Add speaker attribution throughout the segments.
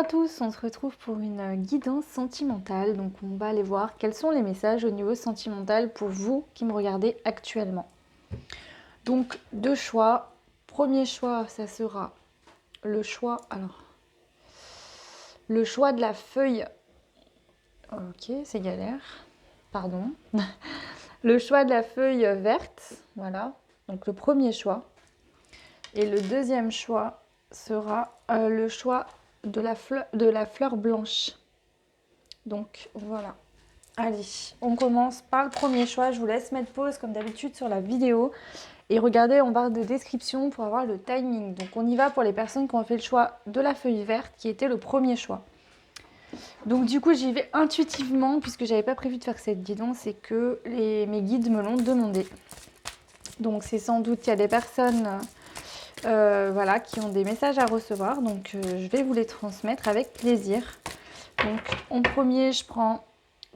Speaker 1: à tous, on se retrouve pour une guidance sentimentale. Donc on va aller voir quels sont les messages au niveau sentimental pour vous qui me regardez actuellement. Donc deux choix. Premier choix, ça sera le choix de la feuille. Ok, c'est galère. Pardon. Le choix de la feuille verte, voilà. Donc le premier choix. Et le deuxième choix sera le choix de la fleur blanche. Donc voilà. Allez, on commence par le premier choix. Je vous laisse mettre pause comme d'habitude sur la vidéo et regardez en barre de description pour avoir le timing. Donc on y va pour les personnes qui ont fait le choix de la feuille verte qui était le premier choix. Donc du coup j'y vais intuitivement puisque j'avais pas prévu de faire cette guidance et que mes guides me l'ont demandé. Donc c'est sans doute qu'il y a des personnes voilà, qui ont des messages à recevoir. Donc je vais vous les transmettre avec plaisir. Donc en premier je prends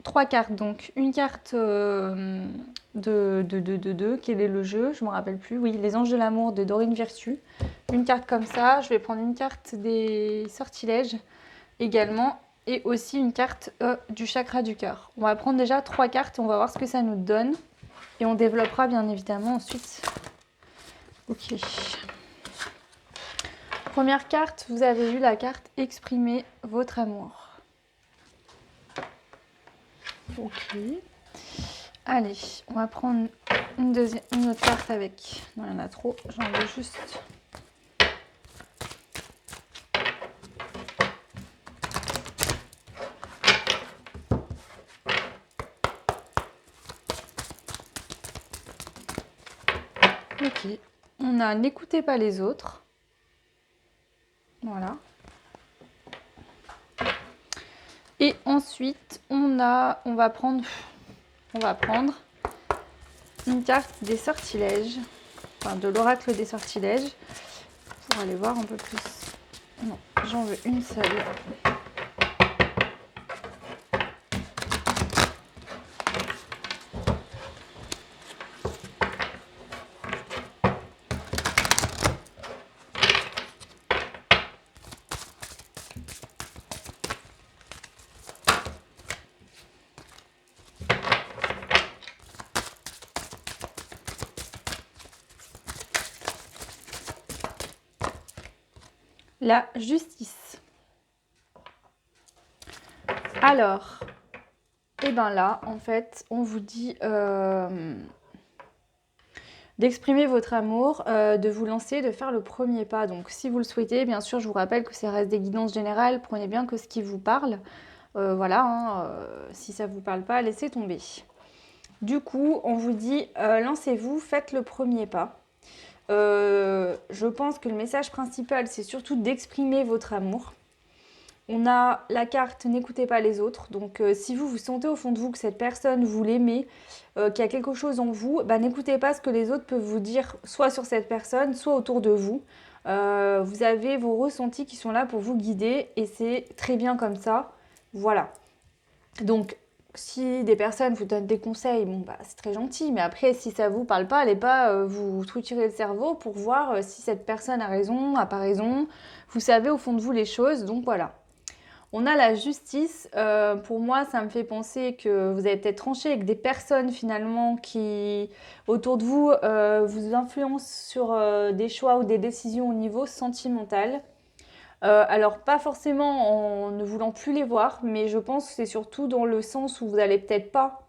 Speaker 1: 3 cartes, donc une carte de quel est le jeu, je ne me rappelle plus, oui, les anges de l'amour de Dorine Virtue, une carte comme ça, je vais prendre une carte des sortilèges également, et aussi une carte du chakra du cœur. On va prendre déjà 3 cartes, on va voir ce que ça nous donne, et on développera bien évidemment ensuite. Ok. Première carte, vous avez eu la carte exprimer votre amour. Ok. Allez, on va prendre une autre carte avec. Non, il y en a trop, j'en veux juste. Ok. On a n'écoutez pas les autres. Voilà. Et ensuite, on va prendre une carte des sortilèges, enfin de l'oracle des sortilèges, pour aller voir un peu plus. Non, j'en veux une seule. La justice. Alors, et ben là, en fait, on vous dit d'exprimer votre amour, de vous lancer, de faire le premier pas. Donc si vous le souhaitez, bien sûr, je vous rappelle que ça reste des guidances générales, prenez bien que ce qui vous parle. Voilà, hein, si ça ne vous parle pas, laissez tomber. Du coup, on vous dit, lancez-vous, faites le premier pas. Je pense que le message principal, c'est surtout d'exprimer votre amour. On a la carte n'écoutez pas les autres. Donc si vous sentez au fond de vous que cette personne, vous l'aimez, qu'il y a quelque chose en vous, bah, n'écoutez pas ce que les autres peuvent vous dire, soit sur cette personne, soit autour de vous. Vous avez vos ressentis qui sont là pour vous guider et c'est très bien comme ça. Voilà. Donc si des personnes vous donnent des conseils, bon bah c'est très gentil, mais après si ça vous parle pas, allez pas vous triturer le cerveau pour voir si cette personne a raison, a pas raison. Vous savez au fond de vous les choses, donc voilà. On a la justice. Pour moi, ça me fait penser que vous avez peut-être tranché avec des personnes finalement qui, autour de vous, vous influencent sur des choix ou des décisions au niveau sentimental. Alors, pas forcément en ne voulant plus les voir, mais je pense que c'est surtout dans le sens où vous allez peut-être pas...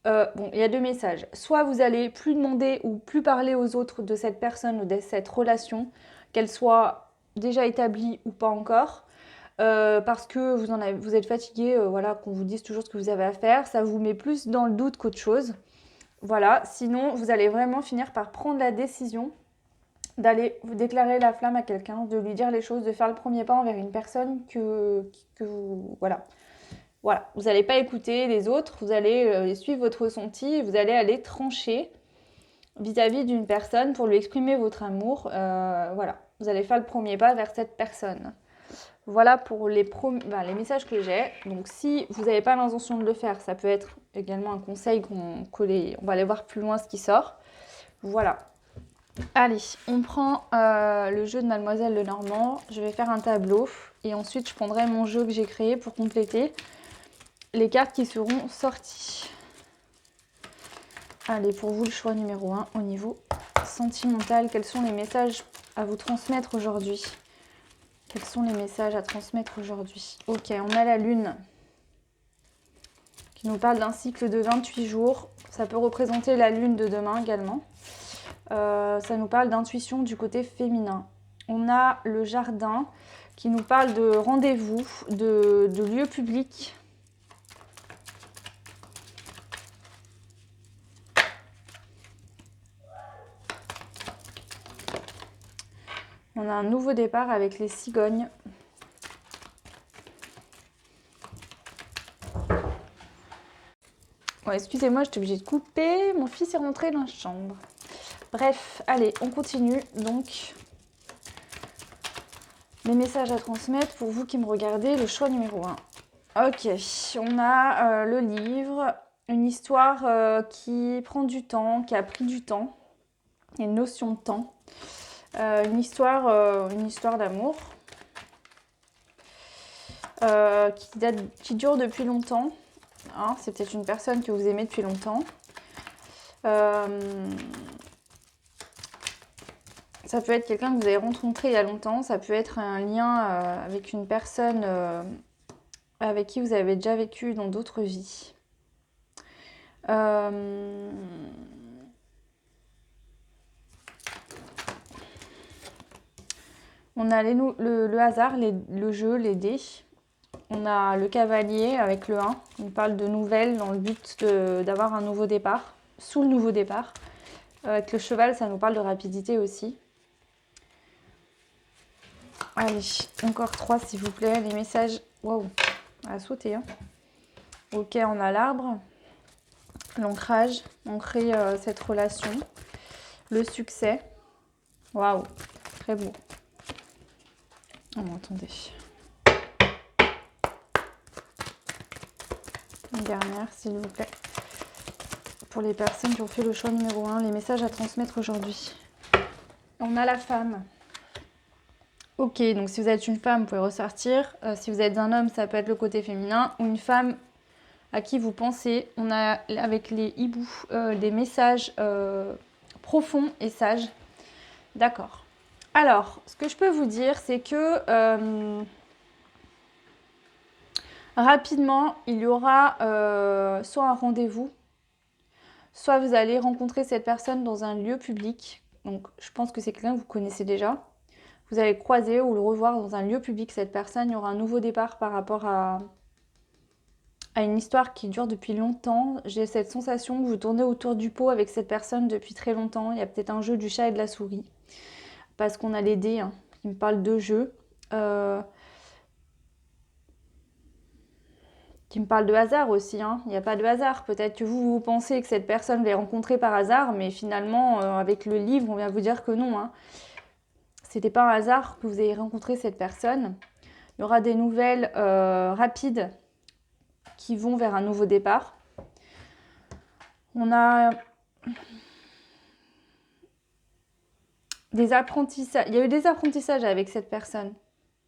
Speaker 1: bon, il y a 2 messages. Soit vous allez plus demander ou plus parler aux autres de cette personne ou de cette relation, qu'elle soit déjà établie ou pas encore. Parce que vous êtes fatigué, voilà, qu'on vous dise toujours ce que vous avez à faire, ça vous met plus dans le doute qu'autre chose. Voilà, sinon vous allez vraiment finir par prendre la décision d'aller vous déclarer la flamme à quelqu'un, de lui dire les choses, de faire le premier pas envers une personne que vous... Voilà. Voilà, vous n'allez pas écouter les autres, vous allez suivre votre ressenti, vous allez aller trancher vis-à-vis d'une personne pour lui exprimer votre amour. Voilà, vous allez faire le premier pas vers cette personne. Voilà pour les messages que j'ai. Donc si vous n'avez pas l'intention de le faire, ça peut être également un conseil on va aller voir plus loin ce qui sort. Voilà. Allez, on prend le jeu de Mademoiselle Lenormand. Je vais faire un tableau et ensuite je prendrai mon jeu que j'ai créé pour compléter les cartes qui seront sorties. Allez, pour vous, le choix numéro 1 au niveau sentimental. Quels sont les messages à vous transmettre aujourd'hui? Quels sont les messages à transmettre aujourd'hui? Ok, on a la lune qui nous parle d'un cycle de 28 jours. Ça peut représenter la lune de demain également. Ça nous parle d'intuition du côté féminin. On a le jardin qui nous parle de rendez-vous, de lieux publics. On a un nouveau départ avec les cigognes. Ouais, excusez-moi, j'étais obligée de couper. Mon fils est rentré dans la chambre. Bref, allez, on continue. Donc, les messages à transmettre pour vous qui me regardez, le choix numéro 1. Ok, on a le livre, une histoire qui prend du temps, qui a pris du temps. Il y a une notion de temps. Une histoire d'amour qui dure depuis longtemps. Hein, c'est peut-être une personne que vous aimez depuis longtemps. Ça peut être quelqu'un que vous avez rencontré il y a longtemps. Ça peut être un lien avec une personne avec qui vous avez déjà vécu dans d'autres vies. On a le hasard, le jeu, les dés. On a le cavalier avec le 1. On parle de nouvelles dans le but d'avoir un nouveau départ, sous le nouveau départ. Avec le cheval, ça nous parle de rapidité aussi. Allez, encore 3 s'il vous plaît. Les messages... Waouh, à sauter. Hein. Ok, on a l'arbre. L'ancrage, ancrer cette relation. Le succès. Waouh, très beau. Oh, attendez. Une dernière, s'il vous plaît. Pour les personnes qui ont fait le choix numéro 1, les messages à transmettre aujourd'hui. On a la femme. Ok, donc si vous êtes une femme, vous pouvez ressortir. Si vous êtes un homme, ça peut être le côté féminin. Ou une femme à qui vous pensez. On a avec les hiboux des messages profonds et sages. D'accord. Alors, ce que je peux vous dire, c'est que rapidement, il y aura soit un rendez-vous, soit vous allez rencontrer cette personne dans un lieu public. Donc, je pense que c'est quelqu'un que vous connaissez déjà. Vous allez croiser ou le revoir dans un lieu public, cette personne. Il y aura un nouveau départ par rapport à une histoire qui dure depuis longtemps. J'ai cette sensation que vous tournez autour du pot avec cette personne depuis très longtemps. Il y a peut-être un jeu du chat et de la souris. Parce qu'on a les dés hein, qui me parlent de jeu. Qui me parle de hasard aussi. Hein. Il n'y a pas de hasard. Peut-être que vous pensez que cette personne vous l'avez rencontrée par hasard, mais finalement, avec le livre, on vient vous dire que non. Hein. C'était pas un hasard que vous ayez rencontré cette personne. Il y aura des nouvelles rapides qui vont vers un nouveau départ. On a des apprentissages. Il y a eu des apprentissages avec cette personne.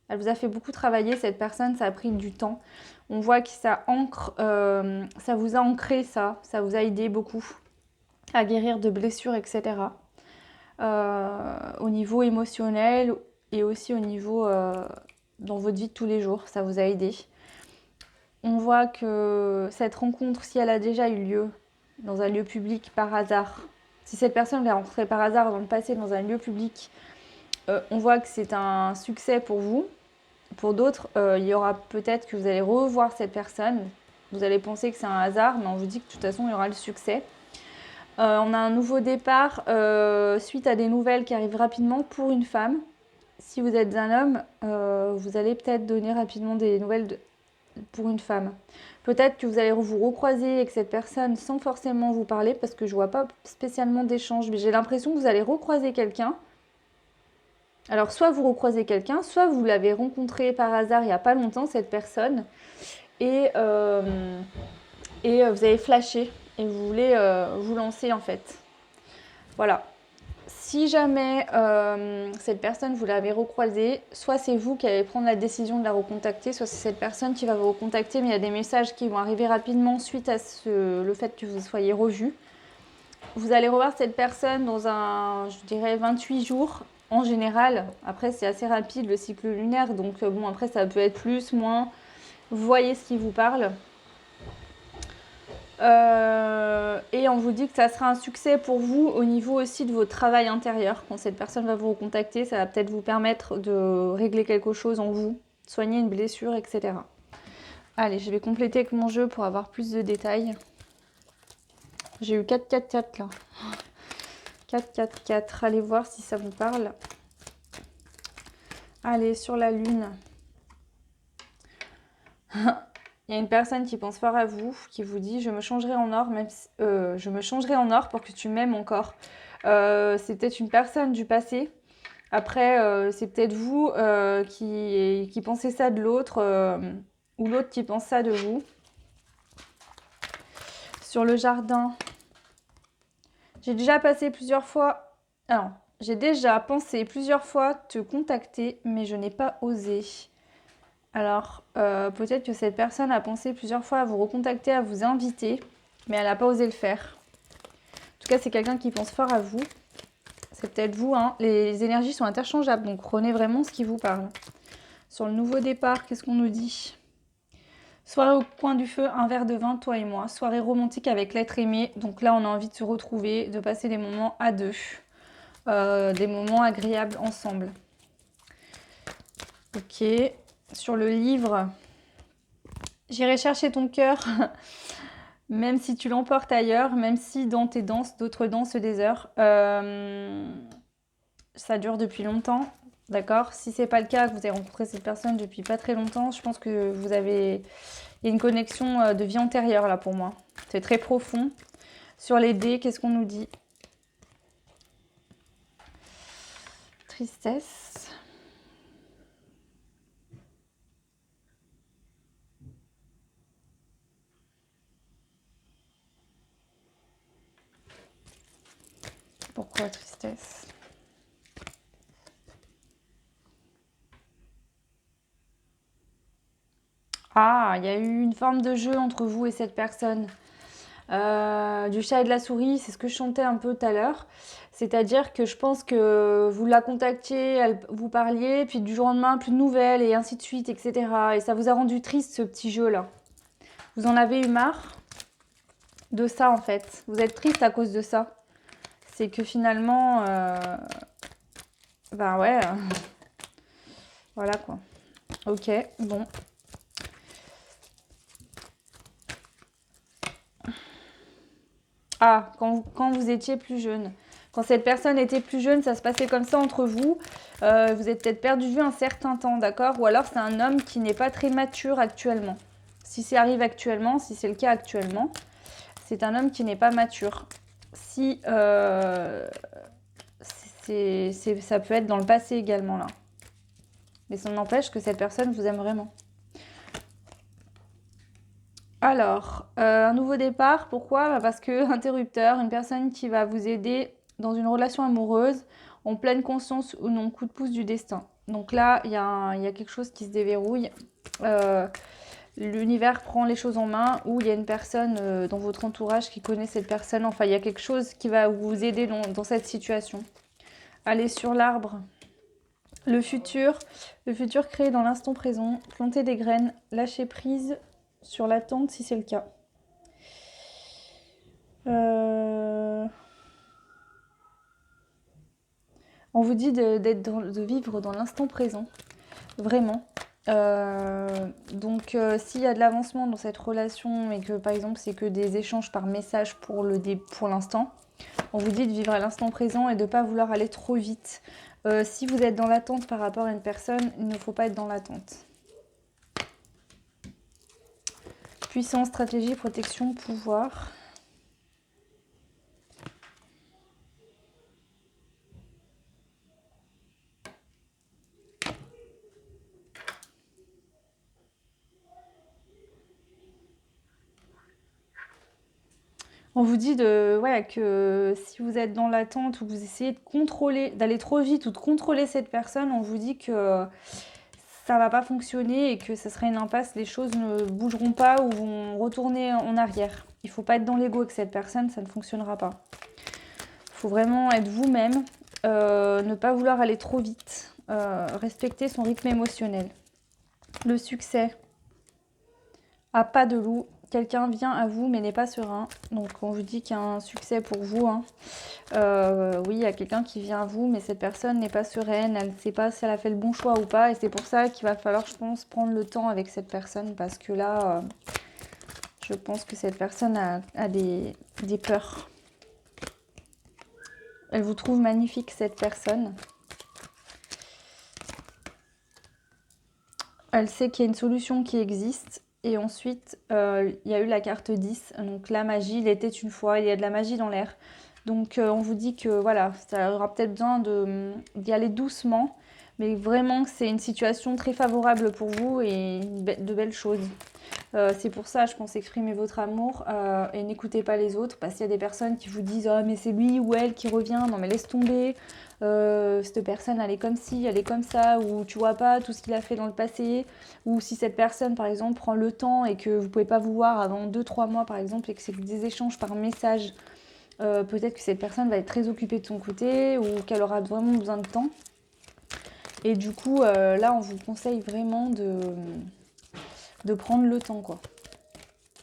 Speaker 1: Elle vous a fait beaucoup travailler, cette personne, ça a pris du temps. On voit que ça ancre, ça vous a ancré ça vous a aidé beaucoup à guérir de blessures, etc. Au niveau émotionnel et aussi au niveau dans votre vie de tous les jours, ça vous a aidé. On voit que cette rencontre, si elle a déjà eu lieu dans un lieu public par hasard, si cette personne l'a rencontrée par hasard dans le passé dans un lieu public, on voit que c'est un succès pour vous. Pour d'autres, il y aura peut-être que vous allez revoir cette personne. Vous allez penser que c'est un hasard, mais on vous dit que de toute façon, il y aura le succès. On a un nouveau départ suite à des nouvelles qui arrivent rapidement pour une femme. Si vous êtes un homme, vous allez peut-être donner rapidement des nouvelles pour une femme. Peut-être que vous allez vous recroiser avec cette personne sans forcément vous parler, parce que je vois pas spécialement d'échange, mais j'ai l'impression que vous allez recroiser quelqu'un. Alors, soit vous recroisez quelqu'un, soit vous l'avez rencontré par hasard il n'y a pas longtemps, cette personne, et vous avez flashé et vous voulez vous lancer en fait. Voilà. Si jamais cette personne, vous l'avez recroisée, soit c'est vous qui allez prendre la décision de la recontacter, soit c'est cette personne qui va vous recontacter, mais il y a des messages qui vont arriver rapidement suite à le fait que vous soyez revu. Vous allez revoir cette personne dans je dirais 28 jours en général. Après, c'est assez rapide le cycle lunaire, donc bon, après ça peut être plus, moins. Vous voyez ce qui vous parle. Et on vous dit que ça sera un succès pour vous au niveau aussi de votre travail intérieur. Quand cette personne va vous recontacter, ça va peut-être vous permettre de régler quelque chose en vous, soigner une blessure, etc. Allez, je vais compléter avec mon jeu pour avoir plus de détails. J'ai eu 4-4-4 là. 4-4-4. Allez voir si ça vous parle. Allez, sur la lune. Il y a une personne qui pense fort à vous, qui vous dit je me changerai en or, même si, je me changerai en or pour que tu m'aimes encore. C'est peut-être une personne du passé. Après, c'est peut-être vous qui pensez ça de l'autre, ou l'autre qui pense ça de vous. Sur le jardin, j'ai déjà passé plusieurs fois. Alors, j'ai déjà pensé plusieurs fois te contacter, mais je n'ai pas osé. Alors, peut-être que cette personne a pensé plusieurs fois à vous recontacter, à vous inviter, mais elle n'a pas osé le faire. En tout cas, c'est quelqu'un qui pense fort à vous. C'est peut-être vous, hein. Les énergies sont interchangeables, donc prenez vraiment ce qui vous parle. Sur le nouveau départ, qu'est-ce qu'on nous dit? Soirée au coin du feu, un verre de vin, toi et moi. Soirée romantique avec l'être aimé. Donc là, on a envie de se retrouver, de passer des moments à deux. Des moments agréables ensemble. Ok. Sur le livre, j'irai chercher ton cœur, même si tu l'emportes ailleurs, même si dans tes danses, d'autres dansent des heures. Ça dure depuis longtemps, d'accord? Si c'est pas le cas, que vous avez rencontré cette personne depuis pas très longtemps, je pense que vous avez... Il y a une connexion de vie antérieure là pour moi. C'est très profond. Sur les dés, qu'est-ce qu'on nous dit? Tristesse. Pourquoi tristesse? Ah, il y a eu une forme de jeu entre vous et cette personne. Du chat et de la souris, c'est ce que je chantais un peu tout à l'heure. C'est-à-dire que je pense que vous la contactiez, vous parliez, puis du jour au lendemain, plus de nouvelles, et ainsi de suite, etc. Et ça vous a rendu triste, ce petit jeu-là. Vous en avez eu marre de ça, en fait. Vous êtes triste à cause de ça. C'est que finalement... ben ouais... voilà, quoi. Ok, bon. Ah, quand vous étiez plus jeune. Quand cette personne était plus jeune, ça se passait comme ça entre vous. Vous êtes peut-être perdu de vue un certain temps, d'accord? Ou alors c'est un homme qui n'est pas très mature actuellement. Si ça arrive actuellement, si c'est le cas actuellement, c'est un homme qui n'est pas mature. Si ça peut être dans le passé également là. Mais ça n'empêche que cette personne vous aime vraiment. Alors, un nouveau départ, pourquoi? Bah parce que interrupteur, une personne qui va vous aider dans une relation amoureuse, en pleine conscience ou non, coup de pouce du destin. Donc là, il y a quelque chose qui se déverrouille. L'univers prend les choses en main, ou il y a une personne dans votre entourage qui connaît cette personne. Enfin, il y a quelque chose qui va vous aider dans cette situation. Allez sur l'arbre. Le futur créé dans l'instant présent, planter des graines, lâcher prise sur l'attente si c'est le cas. On vous dit de vivre dans l'instant présent, vraiment. Donc s'il y a de l'avancement dans cette relation et que par exemple c'est que des échanges par message pour l'instant, on vous dit de vivre à l'instant présent et de ne pas vouloir aller trop vite. Si vous êtes dans l'attente par rapport à une personne, il ne faut pas être dans l'attente. Puissance, stratégie, protection, pouvoir. On vous dit ouais, que si vous êtes dans l'attente ou que vous essayez de contrôler, d'aller trop vite ou de contrôler cette personne, on vous dit que ça va pas fonctionner et que ça sera une impasse, les choses ne bougeront pas ou vont retourner en arrière. Il faut pas être dans l'ego avec cette personne, ça ne fonctionnera pas. Il faut vraiment être vous-même, ne pas vouloir aller trop vite, respecter son rythme émotionnel. Le succès, à pas de loup. Quelqu'un vient à vous mais n'est pas serein. Donc on vous dit qu'il y a un succès pour vous. Hein. Oui, il y a quelqu'un qui vient à vous mais cette personne n'est pas sereine. Elle ne sait pas si elle a fait le bon choix ou pas. Et c'est pour ça qu'il va falloir, je pense, prendre le temps avec cette personne. Parce que là, je pense que cette personne a des peurs. Elle vous trouve magnifique, cette personne. Elle sait qu'il y a une solution qui existe. Et ensuite, il y a eu la carte 10. Donc la magie, il était une fois, il y a de la magie dans l'air. Donc on vous dit que voilà, ça aura peut-être besoin d'y aller doucement. Mais vraiment, c'est une situation très favorable pour vous et de belles choses. C'est pour ça, je pense, exprimez votre amour et n'écoutez pas les autres. Parce qu'il y a des personnes qui vous disent « Oh, mais c'est lui ou elle qui revient. Non, mais laisse tomber. Cette personne, elle est comme ci, elle est comme ça. » Ou tu vois pas tout ce qu'il a fait dans le passé. Ou si cette personne, par exemple, prend le temps et que vous pouvez pas vous voir avant 2-3 mois, par exemple, et que c'est des échanges par message, peut-être que cette personne va être très occupée de son côté ou qu'elle aura vraiment besoin de temps. Et du coup, là, on vous conseille vraiment de prendre le temps, quoi.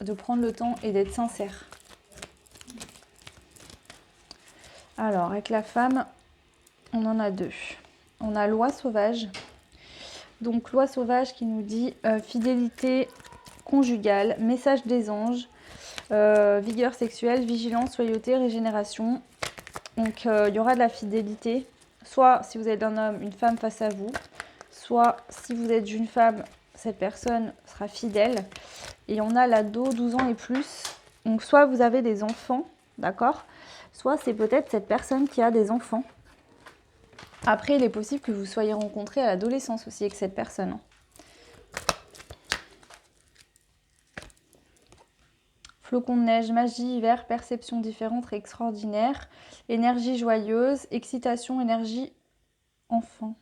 Speaker 1: De prendre le temps et d'être sincère. Alors, avec la femme, on en a deux. On a loi sauvage. Donc, loi sauvage qui nous dit fidélité conjugale, message des anges, vigueur sexuelle, vigilance, loyauté, régénération. Donc, il y aura de la fidélité. Soit si vous êtes un homme, une femme face à vous. Soit si vous êtes une femme, cette personne sera fidèle. Et on a l'ado 12 ans et plus. Donc soit vous avez des enfants, d'accord? Soit c'est peut-être cette personne qui a des enfants. Après, il est possible que vous soyez rencontrés à l'adolescence aussi avec cette personne. Flocon de neige, magie, hiver, perception différente et extraordinaire. Énergie joyeuse, excitation, énergie enfant.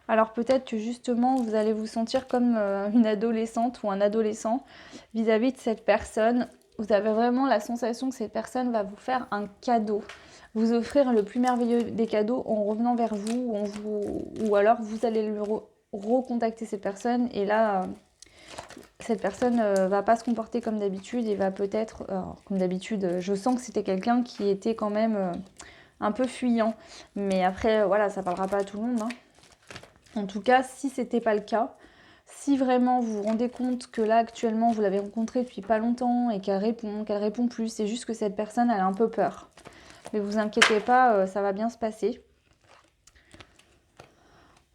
Speaker 1: Alors peut-être que justement vous allez vous sentir comme une adolescente ou un adolescent vis-à-vis de cette personne. Vous avez vraiment la sensation que cette personne va vous faire un cadeau, vous offrir le plus merveilleux des cadeaux en revenant vers vous, ou alors vous allez recontacter cette personne et là cette personne va pas se comporter comme d'habitude et va peut-être, comme d'habitude, je sens que c'était quelqu'un qui était quand même un peu fuyant, mais après voilà, ça parlera pas à tout le monde. Hein. En tout cas, si c'était pas le cas, si vraiment vous vous rendez compte que là actuellement vous l'avez rencontrée depuis pas longtemps et qu'elle répond plus, c'est juste que cette personne elle a un peu peur. Mais vous inquiétez pas, ça va bien se passer.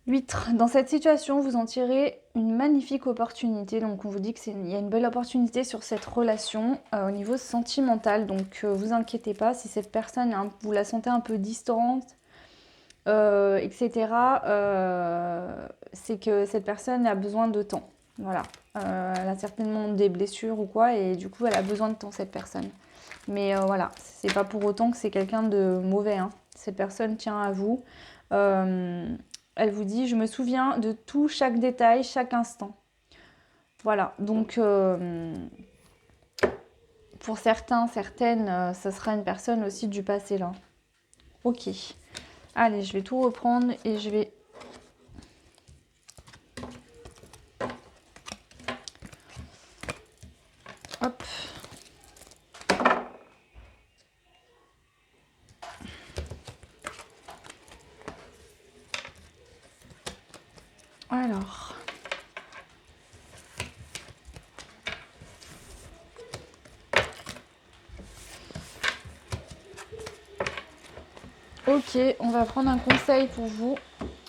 Speaker 1: 8. Dans cette situation, vous en tirez une magnifique opportunité. Donc on vous dit qu'il y a une belle opportunité sur cette relation au niveau sentimental. Donc vous inquiétez pas si cette personne, vous la sentez un peu distante, etc. C'est que cette personne a besoin de temps. Voilà. Elle a certainement des blessures ou quoi et du coup elle a besoin de temps, cette personne. Mais voilà, c'est pas pour autant que c'est quelqu'un de mauvais. Hein. Cette personne tient à vous. Elle vous dit, je me souviens de tout, chaque détail, chaque instant. Voilà, donc pour certains, certaines, ça sera une personne aussi du passé là. Ok. Allez, je vais tout reprendre et je vais... Hop. Alors... Ok, on va prendre un conseil pour vous.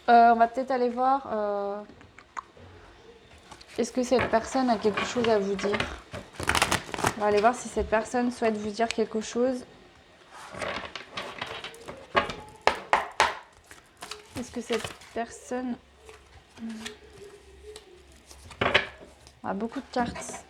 Speaker 1: On va peut-être aller voir... Est-ce que cette personne a quelque chose à vous dire? On va aller voir si cette personne souhaite vous dire quelque chose. Est-ce que cette personne... a beaucoup de cartes.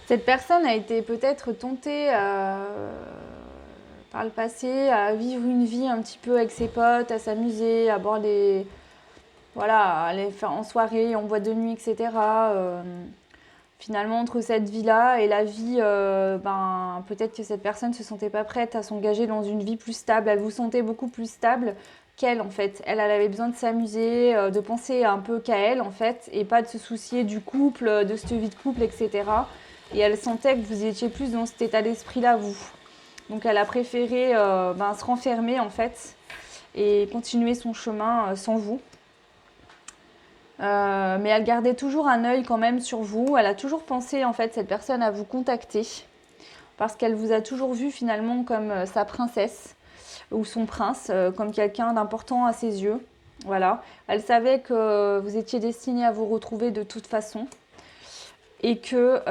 Speaker 1: Cette personne a été peut-être tentée par le passé à vivre une vie un petit peu avec ses potes, à s'amuser, à boire des... Voilà, à aller faire en soirée, en boîte de nuit, etc. Finalement, entre cette vie-là et la vie, peut-être que cette personne ne se sentait pas prête à s'engager dans une vie plus stable. Elle vous sentait beaucoup plus stable qu'elle, en fait. Elle avait besoin de s'amuser, de penser un peu qu'à elle, en fait, et pas de se soucier du couple, de cette vie de couple, etc. Et elle sentait que vous étiez plus dans cet état d'esprit-là, vous. Donc, elle a préféré se renfermer, en fait, et continuer son chemin sans vous. Mais elle gardait toujours un œil quand même sur vous. Elle a toujours pensé, en fait, cette personne à vous contacter parce qu'elle vous a toujours vu finalement comme sa princesse ou son prince, comme quelqu'un d'important à ses yeux. Voilà. Elle savait que vous étiez destiné à vous retrouver de toute façon et que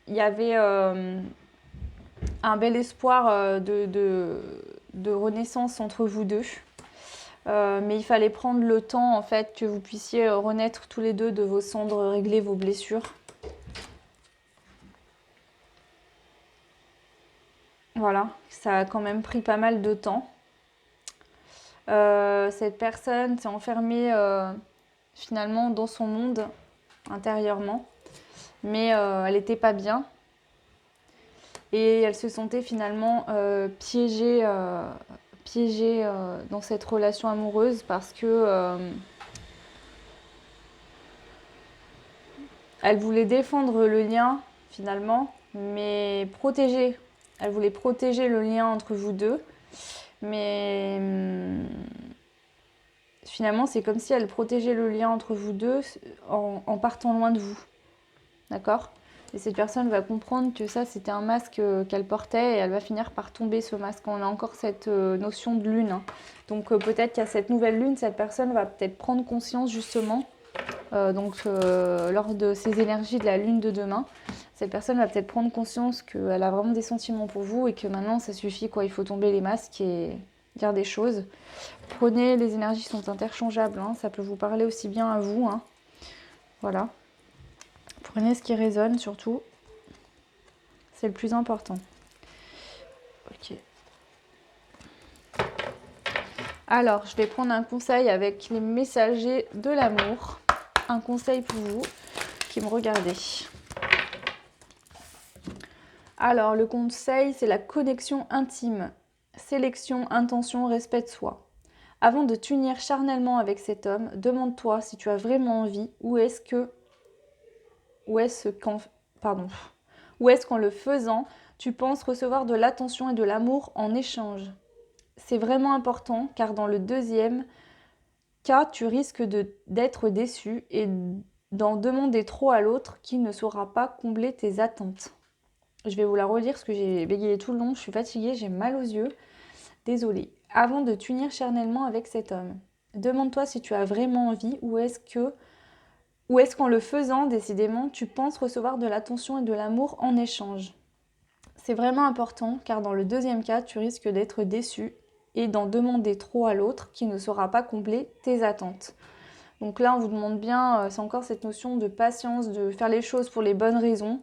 Speaker 1: il y avait un bel espoir de renaissance entre vous deux. Mais il fallait prendre le temps en fait que vous puissiez renaître tous les deux de vos cendres, régler vos blessures. Voilà, ça a quand même pris pas mal de temps. Cette personne s'est enfermée finalement dans son monde intérieurement, mais elle n'était pas bien et elle se sentait finalement piégée dans cette relation amoureuse parce que elle voulait défendre le lien finalement, mais protéger. Elle voulait protéger le lien entre vous deux, mais finalement c'est comme si elle protégeait le lien entre vous deux en partant loin de vous. D'accord ? Et cette personne va comprendre que ça c'était un masque qu'elle portait et elle va finir par tomber ce masque. On a encore cette notion de lune. Hein. Donc peut-être qu'à cette nouvelle lune, cette personne va peut-être prendre conscience justement lors de ces énergies de la lune de demain, cette personne va peut-être prendre conscience qu'elle a vraiment des sentiments pour vous et que maintenant ça suffit, quoi. Il faut tomber les masques et dire des choses. Prenez, les énergies sont interchangeables, hein. Ça peut vous parler aussi bien à vous. Hein. Voilà. Prenez ce qui résonne surtout. C'est le plus important. Ok. Alors, je vais prendre un conseil avec les messagers de l'amour. Un conseil pour vous qui me regardez. Alors, le conseil, c'est la connexion intime. Sélection, intention, respect de soi. Avant de t'unir charnellement avec cet homme, demande-toi si tu as vraiment envie ou est-ce qu'en le faisant, tu penses recevoir de l'attention et de l'amour en échange. C'est vraiment important car dans le deuxième cas, tu risques d'être déçu et d'en demander trop à l'autre qui ne saura pas combler tes attentes. Je vais vous la relire parce que j'ai bégayé tout le long, je suis fatiguée, j'ai mal aux yeux. Désolée. Avant de t'unir charnellement avec cet homme, demande-toi si tu as vraiment envie ou est-ce qu'en le faisant, décidément, tu penses recevoir de l'attention et de l'amour en échange. C'est vraiment important car dans le deuxième cas, tu risques d'être déçu et d'en demander trop à l'autre qui ne saura pas combler tes attentes. Donc là, on vous demande bien, c'est encore cette notion de patience, de faire les choses pour les bonnes raisons,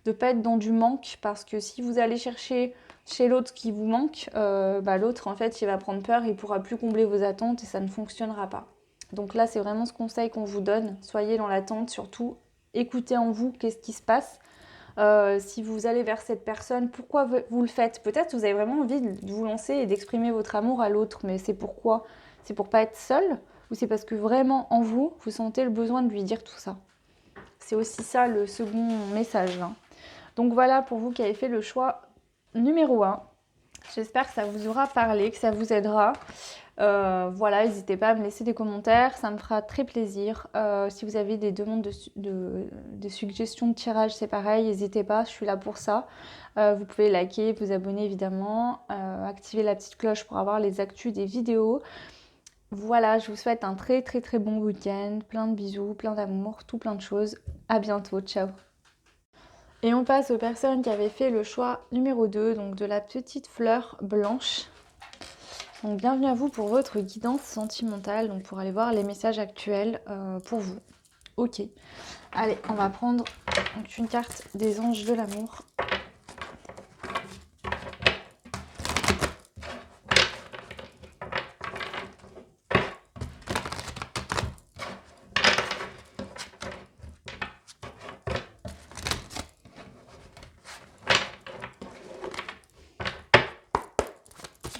Speaker 1: de ne pas être dans du manque parce que si vous allez chercher chez l'autre qui vous manque, l'autre en fait il va prendre peur, il ne pourra plus combler vos attentes et ça ne fonctionnera pas. Donc là, c'est vraiment ce conseil qu'on vous donne, soyez dans l'attente, surtout écoutez en vous qu'est-ce qui se passe. Si vous allez vers cette personne, pourquoi vous le faites? Peut-être que vous avez vraiment envie de vous lancer et d'exprimer votre amour à l'autre, mais c'est pourquoi? C'est pour pas être seul ou c'est parce que vraiment en vous, vous sentez le besoin de lui dire tout ça? C'est aussi ça le second message. Hein. Donc voilà pour vous qui avez fait le choix numéro 1. J'espère que ça vous aura parlé, que ça vous aidera. Voilà, n'hésitez pas à me laisser des commentaires, ça me fera très plaisir. Si vous avez des demandes de suggestions de tirage, c'est pareil, n'hésitez pas, je suis là pour ça. Vous pouvez liker, vous abonner évidemment, activer la petite cloche pour avoir les actus des vidéos. Voilà, je vous souhaite un très très très bon week-end, plein de bisous, plein d'amour, tout plein de choses. À bientôt, ciao. Et on passe aux personnes qui avaient fait le choix numéro 2, donc de la petite fleur blanche. Donc bienvenue à vous pour votre guidance sentimentale, donc pour aller voir les messages actuels pour vous. Ok, allez, on va prendre Donc une carte des anges de l'amour.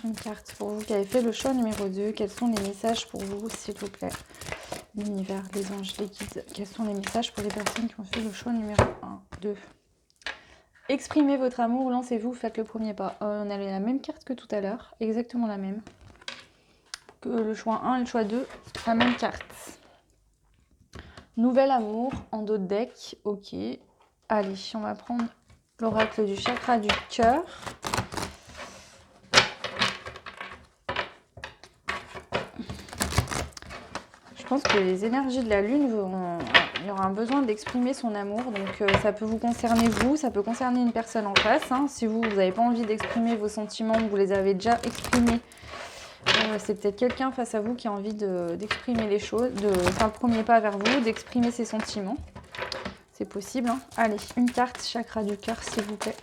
Speaker 1: Une carte pour vous qui avez fait le choix numéro 2. Quels sont les messages pour vous, s'il vous plaît? L'univers, les anges, les guides. Quels sont les messages pour les personnes qui ont fait le choix numéro 1, 2? Exprimez votre amour, lancez-vous, faites le premier pas. On a la même carte que tout à l'heure, exactement la même. Que le choix 1 et le choix 2, la même carte. Nouvel amour en dos de deck, ok. Allez, on va prendre l'oracle du chakra du cœur. Je pense que les énergies de la lune, il y aura un besoin d'exprimer son amour. Donc ça peut vous concerner vous, ça peut concerner une personne en face. Hein. Si vous n'avez pas envie d'exprimer vos sentiments, vous les avez déjà exprimés, c'est peut-être quelqu'un face à vous qui a envie d'exprimer les choses, de faire le premier pas vers vous, d'exprimer ses sentiments. C'est possible. Hein. Allez, une carte chakra du cœur, s'il vous plaît.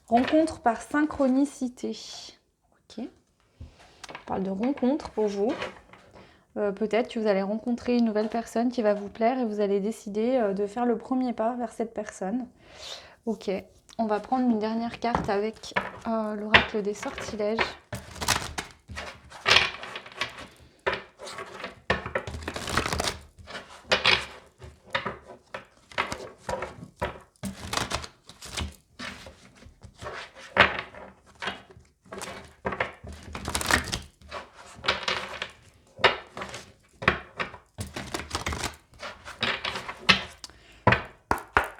Speaker 1: Rencontre par synchronicité. Ok. On parle de rencontre pour vous. Peut-être que vous allez rencontrer une nouvelle personne qui va vous plaire et vous allez décider de faire le premier pas vers cette personne. Ok, on va prendre une dernière carte avec l'oracle des sortilèges.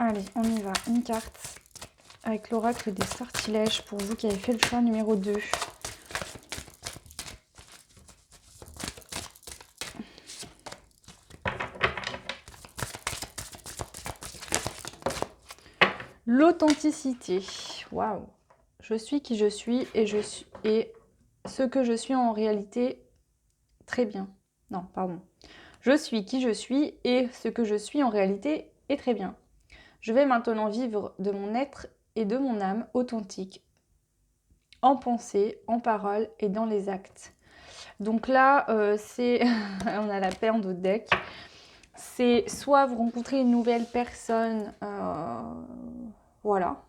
Speaker 1: Allez, on y va. Une carte avec l'oracle des sortilèges pour vous qui avez fait le choix numéro 2. L'authenticité. Waouh. Je suis qui je suis et ce que je suis en réalité très bien. Non, pardon. Je suis qui je suis et ce que je suis en réalité est très bien. Je vais maintenant vivre de mon être et de mon âme authentique, en pensée, en parole et dans les actes. Donc là, c'est on a la paire de deck. C'est soit vous rencontrez une nouvelle personne, voilà,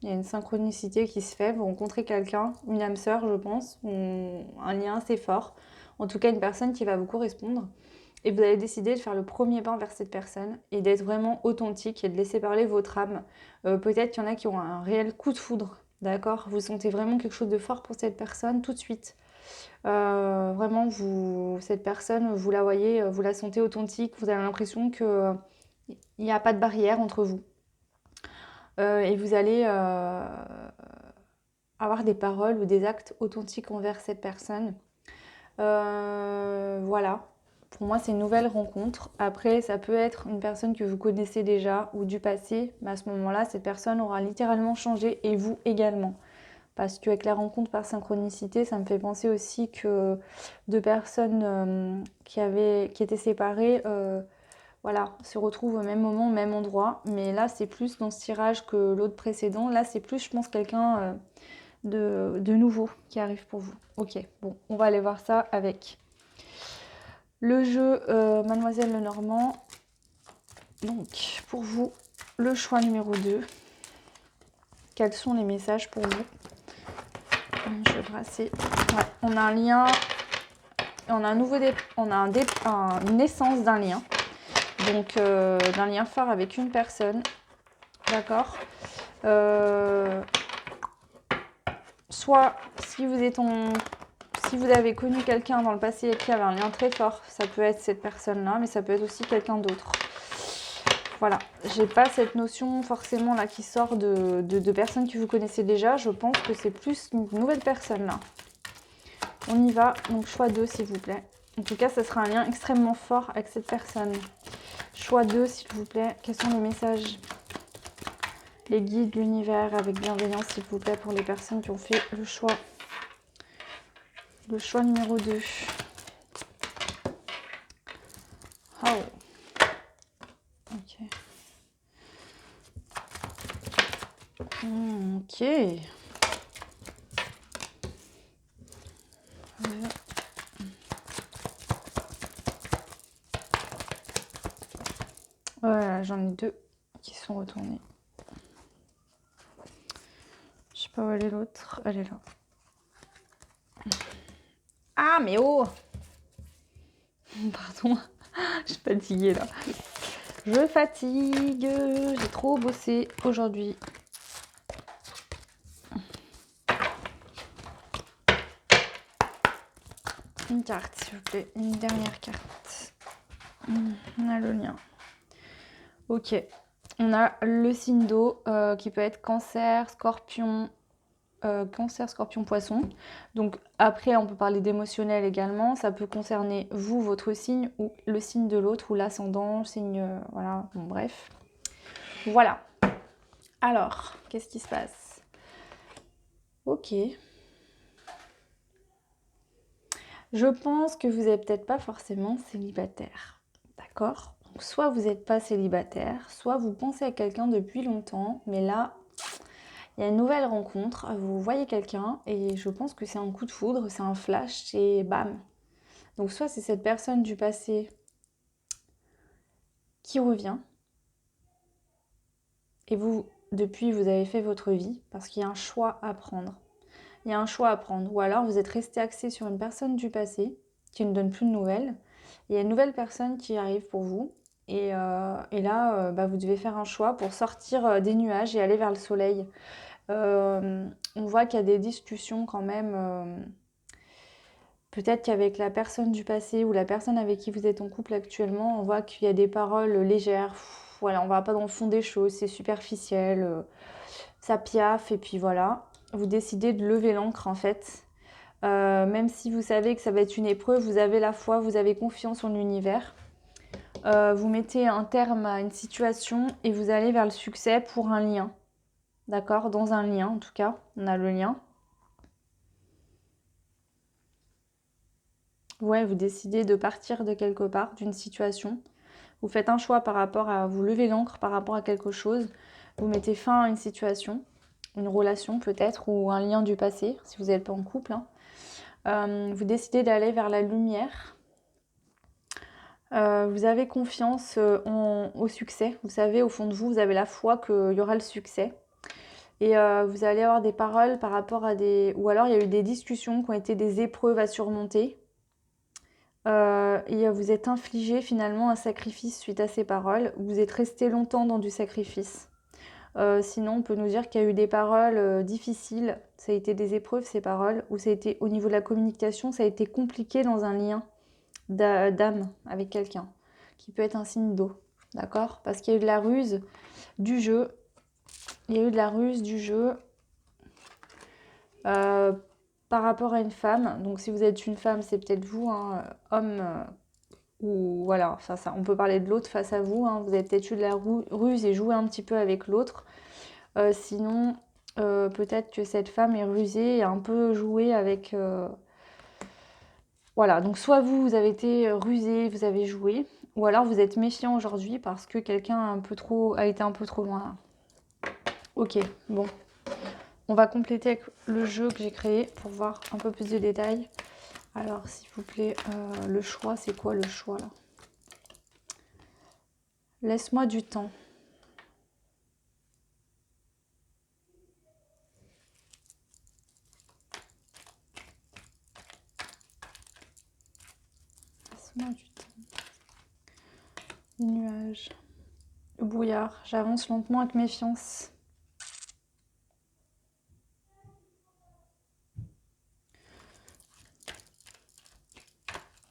Speaker 1: il y a une synchronicité qui se fait, vous rencontrez quelqu'un, une âme sœur, je pense, un lien assez fort, en tout cas une personne qui va vous correspondre. Et vous allez décider de faire le premier pas vers cette personne et d'être vraiment authentique et de laisser parler votre âme. Peut-être qu'il y en a qui ont un réel coup de foudre, d'accord? Vous sentez vraiment quelque chose de fort pour cette personne tout de suite. Vraiment, cette personne, vous la voyez, vous la sentez authentique, vous avez l'impression qu'il n'y a pas de barrière entre vous. Et vous allez avoir des paroles ou des actes authentiques envers cette personne. Voilà. Pour moi, c'est une nouvelle rencontre. Après, ça peut être une personne que vous connaissez déjà ou du passé. Mais à ce moment-là, cette personne aura littéralement changé et vous également. Parce qu'avec la rencontre par synchronicité, ça me fait penser aussi que deux personnes qui étaient séparées voilà, se retrouvent au même moment, au même endroit. Mais là, c'est plus dans ce tirage que l'autre précédent. Là, c'est plus, je pense, quelqu'un de nouveau qui arrive pour vous. Ok, bon, on va aller voir ça avec le jeu Mademoiselle Lenormand. Donc, pour vous, le choix numéro 2. Quels sont les messages pour vous? Je vais brasser. Ouais, on a un lien, on a un nouveau on a une naissance d'un lien. Donc, d'un lien fort avec une personne. D'accord. Soit, si vous avez connu quelqu'un dans le passé qui avait un lien très fort, ça peut être cette personne-là, mais ça peut être aussi quelqu'un d'autre. Voilà, j'ai pas cette notion forcément là qui sort de personnes que vous connaissez déjà. Je pense que c'est plus une nouvelle personne là. On y va, donc choix 2 s'il vous plaît. En tout cas, ça sera un lien extrêmement fort avec cette personne. Choix 2 s'il vous plaît. Quels sont les messages? Les guides, l'univers avec bienveillance s'il vous plaît pour les personnes qui ont fait le choix. Le choix numéro 2. Oh. Ok. Ok. Voilà, j'en ai 2 qui sont retournés. Je sais pas où elle est l'autre. Elle est là. Ah, mais oh! Pardon, je suis fatiguée là. Je fatigue, j'ai trop bossé aujourd'hui. Une carte, s'il vous plaît. Une dernière carte. On a le lien. Ok. On a le signe d'eau qui peut être cancer, scorpion, poisson. Donc après, on peut parler d'émotionnel également. Ça peut concerner vous, votre signe, ou le signe de l'autre, ou l'ascendant, le signe... voilà, bon bref. Voilà. Alors, qu'est-ce qui se passe? Ok. Je pense que vous n'êtes peut-être pas forcément célibataire. D'accord? Donc soit vous n'êtes pas célibataire, soit vous pensez à quelqu'un depuis longtemps, mais là, il y a une nouvelle rencontre, vous voyez quelqu'un et je pense que c'est un coup de foudre, c'est un flash et bam. Donc soit c'est cette personne du passé qui revient et vous, depuis, vous avez fait votre vie parce qu'il y a un choix à prendre. Il y a un choix à prendre. Ou alors vous êtes resté axé sur une personne du passé qui ne donne plus de nouvelles. Il y a une nouvelle personne qui arrive pour vous. Et là, vous devez faire un choix pour sortir des nuages et aller vers le soleil. On voit qu'il y a des discussions quand même. Peut-être qu'avec la personne du passé ou la personne avec qui vous êtes en couple actuellement, on voit qu'il y a des paroles légères. Voilà, on va pas dans le fond des choses, c'est superficiel, ça piaffe et puis voilà. Vous décidez de lever l'ancre en fait. Même si vous savez que ça va être une épreuve, vous avez la foi, vous avez confiance en l'univers. Vous mettez un terme à une situation et vous allez vers le succès pour un lien. D'accord? Dans un lien en tout cas, on a le lien. Ouais, vous décidez de partir de quelque part, d'une situation. Vous faites un choix par rapport à... Vous levez l'ancre par rapport à quelque chose. Vous mettez fin à une situation, une relation peut-être, ou un lien du passé, si vous n'êtes pas en couple. Vous décidez d'aller vers la lumière. Vous avez confiance au succès. Vous savez, au fond de vous, vous avez la foi qu'il y aura le succès. Et vous allez avoir des paroles par rapport à des... Ou alors, il y a eu des discussions qui ont été des épreuves à surmonter. Et vous êtes infligé finalement un sacrifice suite à ces paroles. Vous êtes resté longtemps dans du sacrifice. Sinon, on peut nous dire qu'il y a eu des paroles difficiles. Ça a été des épreuves, ces paroles. Ou ça a été, au niveau de la communication, ça a été compliqué dans un lien d'âme avec quelqu'un, qui peut être un signe d'eau, d'accord? Parce qu'il y a eu de la ruse du jeu, il y a eu de la ruse du jeu par rapport à une femme. Donc si vous êtes une femme, c'est peut-être vous, hein, homme, ou voilà, ça, on peut parler de l'autre face à vous, hein. Vous avez peut-être eu de la ruse et joué un petit peu avec l'autre. Sinon, peut-être que cette femme est rusée et a un peu joué avec... Voilà, donc soit vous, vous avez été rusé, vous avez joué, ou alors vous êtes méfiant aujourd'hui parce que quelqu'un a été un peu trop loin. Ok, bon. On va compléter avec le jeu que j'ai créé pour voir un peu plus de détails. Alors, s'il vous plaît, le choix, c'est quoi le choix là? Laisse-moi du temps. Laisse-moi du temps. Les nuages. Le brouillard. J'avance lentement avec méfiance.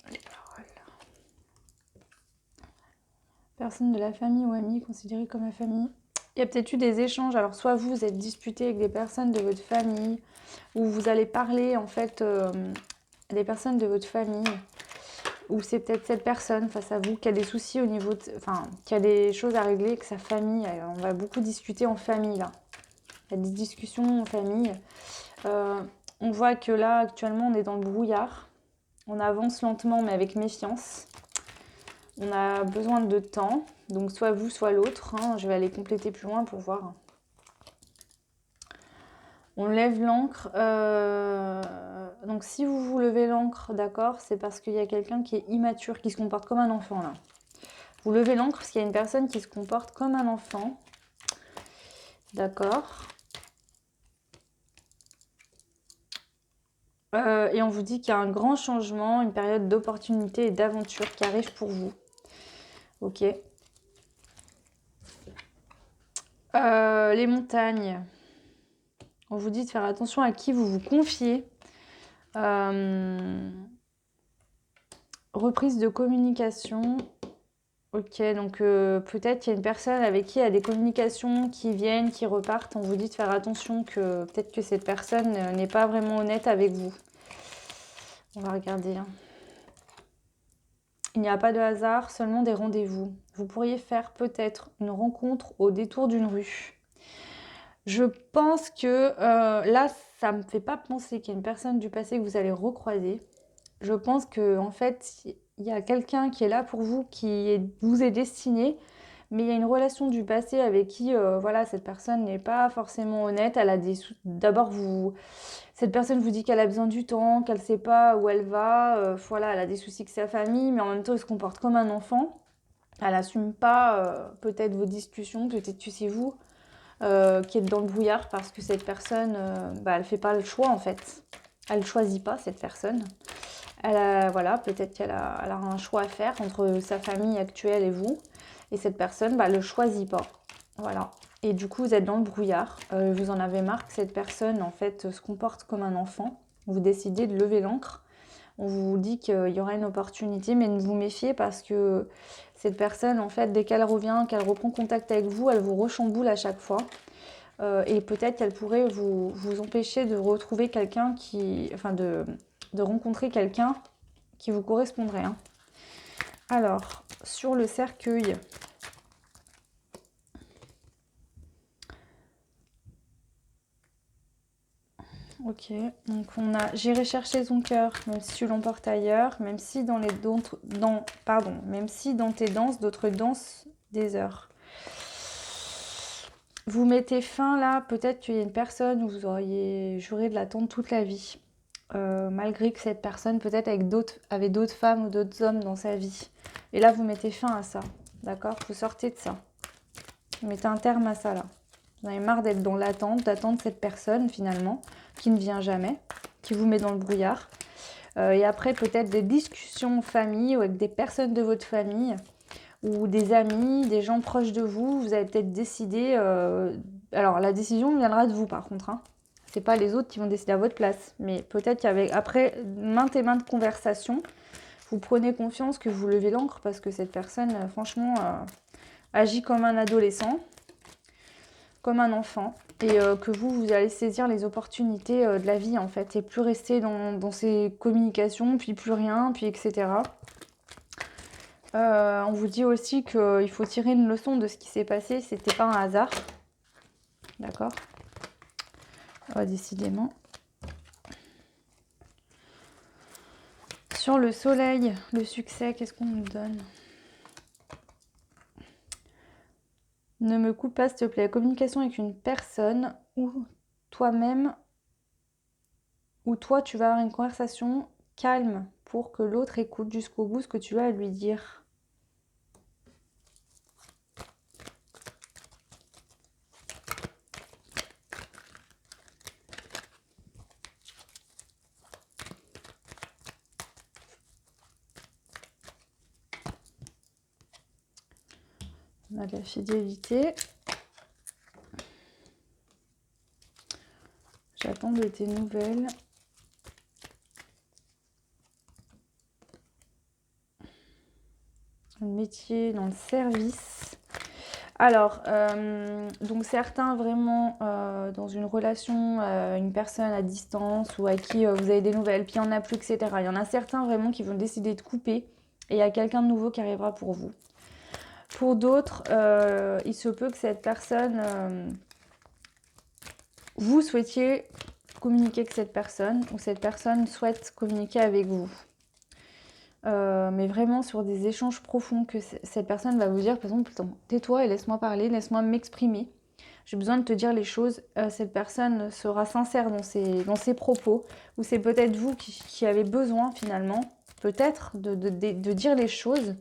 Speaker 1: Les paroles. Personne de la famille ou amie considérée comme la famille. Il y a peut-être eu des échanges. Alors, soit vous êtes disputé avec des personnes de votre famille, ou vous allez parler en fait à des personnes de votre famille, ou c'est peut-être cette personne face à vous qui a des soucis au niveau enfin, qui a des choses à régler avec sa famille. On va beaucoup discuter en famille là. Il y a des discussions en famille. On voit que là, actuellement, on est dans le brouillard. On avance lentement, mais avec méfiance. On a besoin de temps. Donc, soit vous, soit l'autre. Hein. Je vais aller compléter plus loin pour voir. On lève l'encre. Donc si vous levez l'encre, d'accord, c'est parce qu'il y a quelqu'un qui est immature, qui se comporte comme un enfant là. Vous levez l'encre parce qu'il y a une personne qui se comporte comme un enfant. D'accord. Et on vous dit qu'il y a un grand changement, une période d'opportunité et d'aventure qui arrive pour vous. Ok. Les montagnes. On vous dit de faire attention à qui vous vous confiez. Reprise de communication. Ok, donc peut-être qu'il y a une personne avec qui il y a des communications qui viennent, qui repartent. On vous dit de faire attention que peut-être que cette personne n'est pas vraiment honnête avec vous. On va regarder. Il n'y a pas de hasard, seulement des rendez-vous. Vous pourriez faire peut-être une rencontre au détour d'une rue. Je pense que là, ça me fait pas penser qu'il y a une personne du passé que vous allez recroiser. Je pense que en fait, il y a quelqu'un qui est là pour vous, vous est destiné, mais il y a une relation du passé avec qui, voilà, cette personne n'est pas forcément honnête. Elle a d'abord cette personne vous dit qu'elle a besoin du temps, qu'elle ne sait pas où elle va. Voilà, elle a des soucis avec sa famille, mais en même temps, elle se comporte comme un enfant. Elle n'assume pas peut-être vos discussions, peut-être que c'est vous qui êtes dans le brouillard parce que cette personne, elle ne fait pas le choix en fait. Elle ne choisit pas cette personne. Voilà, peut-être elle a un choix à faire entre sa famille actuelle et vous. Et cette personne, elle ne le choisit pas. Voilà. Et du coup, vous êtes dans le brouillard. Vous en avez marre que cette personne, en fait, se comporte comme un enfant. Vous décidez de lever l'ancre. On vous dit qu'il y aura une opportunité, mais ne vous méfiez parce que cette personne, en fait, dès qu'elle revient, qu'elle reprend contact avec vous, elle vous rechamboule à chaque fois. Et peut-être qu'elle pourrait vous empêcher de retrouver quelqu'un enfin, de rencontrer quelqu'un qui vous correspondrait. Hein. Alors, sur le cercueil, ok, donc on a j'irai chercher ton cœur, même si tu l'emportes ailleurs, même si même si dans tes danses, d'autres dansent des heures. Vous mettez fin là, peut-être qu'il y a une personne où vous auriez juré de l'attendre toute la vie. Malgré que cette personne peut-être avait d'autres femmes ou d'autres hommes dans sa vie. Et là, vous mettez fin à ça, d'accord? Vous sortez de ça. Vous mettez un terme à ça là. Vous en avez marre d'être dans l'attente, d'attendre cette personne finalement, qui ne vient jamais, qui vous met dans le brouillard. Et après, peut-être des discussions en famille ou avec des personnes de votre famille ou des amis, des gens proches de vous. Vous avez peut-être décidé... Alors, la décision viendra de vous par contre. Hein. C'est pas les autres qui vont décider à votre place. Mais peut-être qu'avec après maintes et maintes conversations, vous prenez confiance que vous levez l'encre parce que cette personne, franchement, agit comme un adolescent, comme un enfant. Et que vous allez saisir les opportunités de la vie en fait. Et plus rester dans ces communications, puis plus rien, puis etc. On vous dit aussi qu'il faut tirer une leçon de ce qui s'est passé. C'était pas un hasard. D'accord? Décidément. Sur le soleil, le succès, qu'est-ce qu'on nous donne? Ne me coupe pas, s'il te plaît. Communication avec une personne ou toi-même, ou toi, tu vas avoir une conversation calme pour que l'autre écoute jusqu'au bout ce que tu as à lui dire. On a de la fidélité. J'attends de tes nouvelles. Un métier dans le service. Alors, donc certains vraiment dans une relation, une personne à distance ou à qui vous avez des nouvelles, puis il n'y en a plus, etc. Il y en a certains vraiment qui vont décider de couper et il y a quelqu'un de nouveau qui arrivera pour vous. Pour d'autres, il se peut que cette personne, vous souhaitiez communiquer avec cette personne ou cette personne souhaite communiquer avec vous. Mais vraiment sur des échanges profonds que cette personne va vous dire, par exemple, tais-toi et laisse-moi parler, laisse-moi m'exprimer. j'ai besoin de te dire les choses. Cette personne sera sincère dans ses propos, ou c'est peut-être vous qui avez besoin finalement, peut-être, de dire les choses.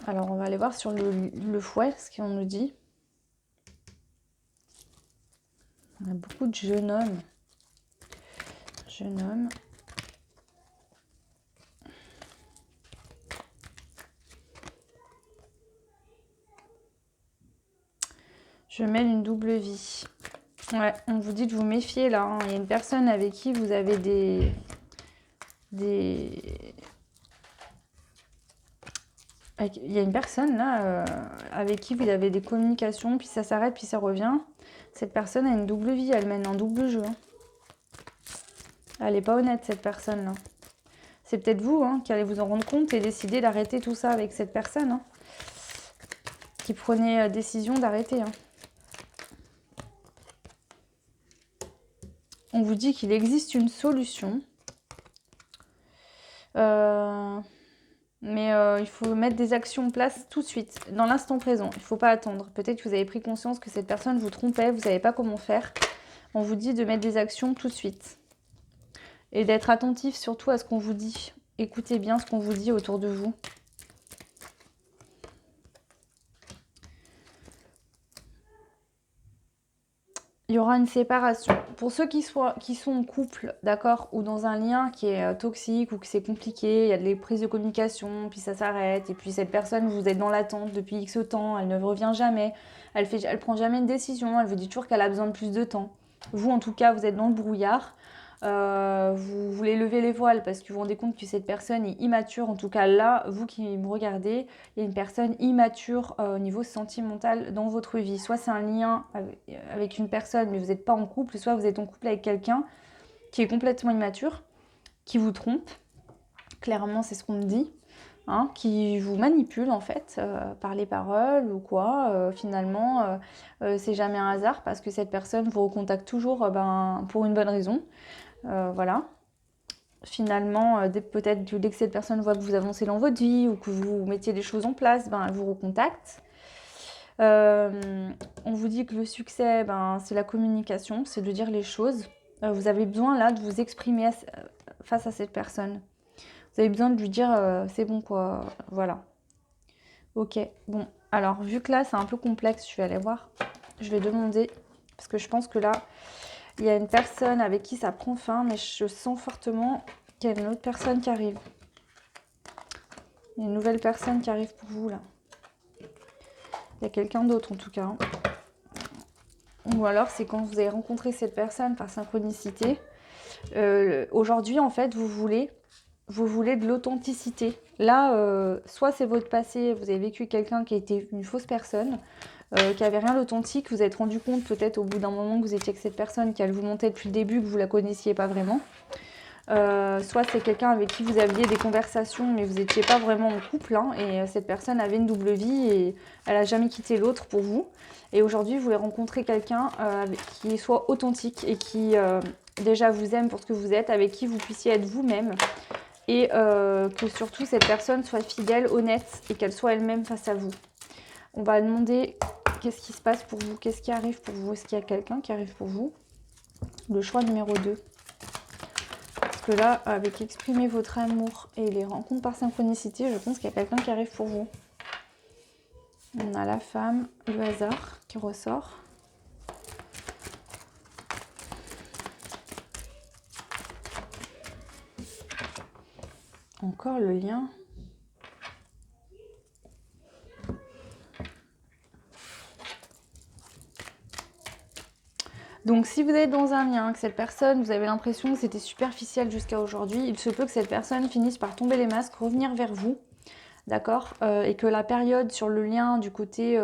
Speaker 1: Alors, on va aller voir sur le fouet, ce qu'on nous dit. On a beaucoup de jeunes hommes. Jeune homme. Je mène une double vie. Ouais, on vous dit de vous méfier là. Hein. Il y a une personne avec qui vous avez il y a une personne là avec qui vous avez des communications, puis ça s'arrête, puis ça revient. Cette personne a une double vie, elle mène un double jeu. Hein. Elle n'est pas honnête, cette personne-là. C'est peut-être vous hein, qui allez vous en rendre compte et décider d'arrêter tout ça avec cette personne. Hein, qui prenez décision d'arrêter. Hein. On vous dit qu'il existe une solution. Mais il faut mettre des actions en place tout de suite, dans l'instant présent. Il ne faut pas attendre. Peut-être que vous avez pris conscience que cette personne vous trompait, vous ne savez pas comment faire. On vous dit de mettre des actions tout de suite. Et d'être attentif surtout à ce qu'on vous dit. Écoutez bien ce qu'on vous dit autour de vous. Il y aura une séparation. Pour ceux qui sont en couple, d'accord, ou dans un lien qui est toxique ou que c'est compliqué, il y a des prises de communication, puis ça s'arrête, et puis cette personne, vous êtes dans l'attente depuis X temps, elle ne revient jamais, elle prend jamais une décision, elle vous dit toujours qu'elle a besoin de plus de temps. Vous, en tout cas, vous êtes dans le brouillard. Vous voulez lever les voiles parce que vous vous rendez compte que cette personne est immature. En tout cas là, vous qui me regardez, il y a une personne immature au niveau sentimental dans votre vie. Soit c'est un lien avec une personne mais vous n'êtes pas en couple, soit vous êtes en couple avec quelqu'un qui est complètement immature, qui vous trompe. Clairement c'est ce qu'on me dit. Hein, qui vous manipule en fait par les paroles ou quoi. Finalement, c'est jamais un hasard parce que cette personne vous recontacte toujours pour une bonne raison. Voilà. Finalement, peut-être dès que cette personne voit que vous avancez dans votre vie ou que vous mettiez des choses en place, elle vous recontacte. On vous dit que le succès, c'est la communication, c'est de dire les choses. Vous avez besoin là de vous exprimer face à cette personne. Vous avez besoin de lui dire c'est bon quoi, voilà. Ok, bon, alors vu que là c'est un peu complexe, je vais aller voir. Je vais demander, parce que je pense que là, il y a une personne avec qui ça prend fin, mais je sens fortement qu'il y a une autre personne qui arrive. Il y a une nouvelle personne qui arrive pour vous là. Il y a quelqu'un d'autre en tout cas. Ou alors c'est quand vous avez rencontré cette personne par synchronicité. Aujourd'hui en fait vous voulez de l'authenticité. Là, soit c'est votre passé, vous avez vécu quelqu'un qui a été une fausse personne, qui avait rien d'authentique, vous vous êtes rendu compte peut-être au bout d'un moment que vous étiez avec cette personne qui elle vous mentait depuis le début, que vous la connaissiez pas vraiment. Soit c'est quelqu'un avec qui vous aviez des conversations mais vous n'étiez pas vraiment en couple hein, et cette personne avait une double vie et elle n'a jamais quitté l'autre pour vous. Et aujourd'hui vous voulez rencontrer quelqu'un qui soit authentique et qui déjà vous aime pour ce que vous êtes, avec qui vous puissiez être vous-même. Et que surtout cette personne soit fidèle, honnête et qu'elle soit elle-même face à vous. On va demander qu'est-ce qui se passe pour vous, qu'est-ce qui arrive pour vous, est-ce qu'il y a quelqu'un qui arrive pour vous? Le choix numéro 2. Parce que là, avec exprimer votre amour et les rencontres par synchronicité, je pense qu'il y a quelqu'un qui arrive pour vous. On a la femme, le hasard qui ressort. Encore le lien. Donc si vous êtes dans un lien, que cette personne, vous avez l'impression que c'était superficiel jusqu'à aujourd'hui, il se peut que cette personne finisse par tomber les masques, revenir vers vous, d'accord, et que la période sur le lien du côté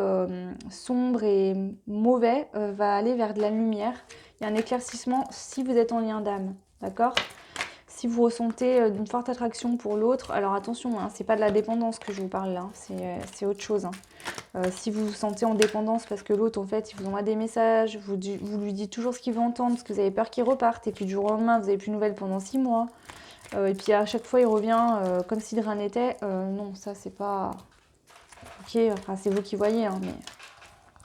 Speaker 1: sombre et mauvais va aller vers de la lumière. Il y a un éclaircissement si vous êtes en lien d'âme, d'accord. Si vous ressentez une forte attraction pour l'autre, alors attention, hein, c'est pas de la dépendance que je vous parle là, c'est autre chose. Hein. Si vous vous sentez en dépendance parce que l'autre, en fait, il vous envoie des messages, vous lui dites toujours ce qu'il veut entendre parce que vous avez peur qu'il reparte, et puis du jour au lendemain, vous n'avez plus de nouvelles pendant 6 mois, et puis à chaque fois, il revient comme si de rien n'était, non, ça, c'est pas... Ok, enfin, c'est vous qui voyez, hein, mais...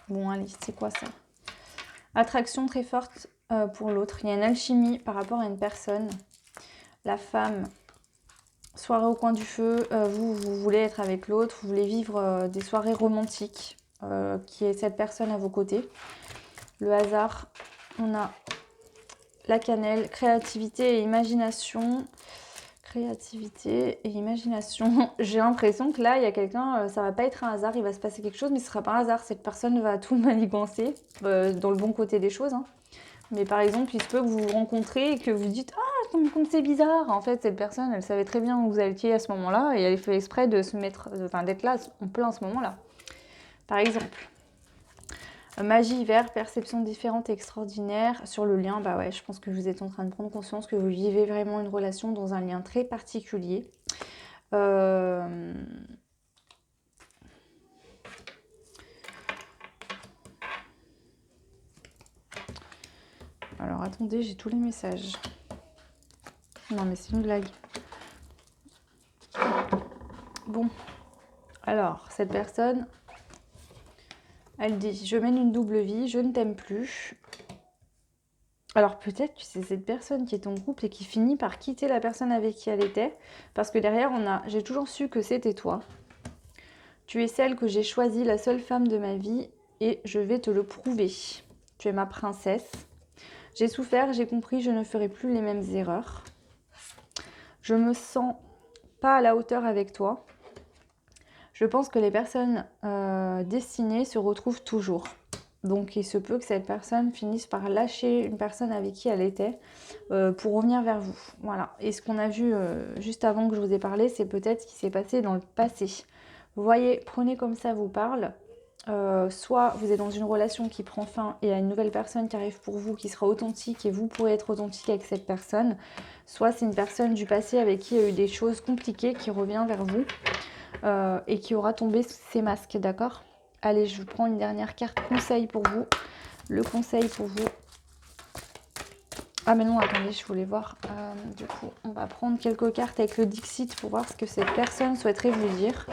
Speaker 1: Bon, allez, c'est quoi ça? Attraction très forte pour l'autre. Il y a une alchimie par rapport à une personne. La femme, soirée au coin du feu. Vous voulez être avec l'autre. Vous voulez vivre des soirées romantiques. Qui est cette personne à vos côtés. Le hasard, on a la cannelle, créativité et imagination. Créativité et imagination. J'ai l'impression que là, il y a quelqu'un, ça va pas être un hasard, il va se passer quelque chose, mais ce sera pas un hasard. Cette personne va tout manigancer, dans le bon côté des choses. Hein. Mais par exemple, il se peut que vous vous rencontrez et que vous dites ah, ton compte c'est bizarre. En fait, cette personne, elle savait très bien où vous étiez à ce moment-là et elle fait exprès de se mettre, enfin d'être là en plein à ce moment-là. Par exemple. Magie, vert, perception différente et extraordinaire. Sur le lien, bah ouais, je pense que vous êtes en train de prendre conscience que vous vivez vraiment une relation dans un lien très particulier. Alors attendez, j'ai tous les messages. Non mais c'est une blague. Bon, alors cette personne, elle dit je mène une double vie, je ne t'aime plus. Alors peut-être que c'est cette personne qui est en couple et qui finit par quitter la personne avec qui elle était. Parce que derrière, j'ai toujours su que c'était toi. Tu es celle que j'ai choisie, la seule femme de ma vie, et je vais te le prouver. Tu es ma princesse. J'ai souffert, j'ai compris, je ne ferai plus les mêmes erreurs. Je me sens pas à la hauteur avec toi. Je pense que les personnes destinées se retrouvent toujours. Donc il se peut que cette personne finisse par lâcher une personne avec qui elle était pour revenir vers vous. Voilà. Et ce qu'on a vu juste avant que je vous ai parlé, c'est peut-être ce qui s'est passé dans le passé. Vous voyez, prenez comme ça vous parle. Soit vous êtes dans une relation qui prend fin et il y a une nouvelle personne qui arrive pour vous, qui sera authentique et vous pourrez être authentique avec cette personne. Soit c'est une personne du passé avec qui il y a eu des choses compliquées qui revient vers vous et qui aura tombé ses masques, d'accord ? Allez, je prends une dernière carte conseil pour vous. Le conseil pour vous. Ah mais non, attendez, je voulais voir. Du coup, on va prendre quelques cartes avec le Dixit pour voir ce que cette personne souhaiterait vous dire.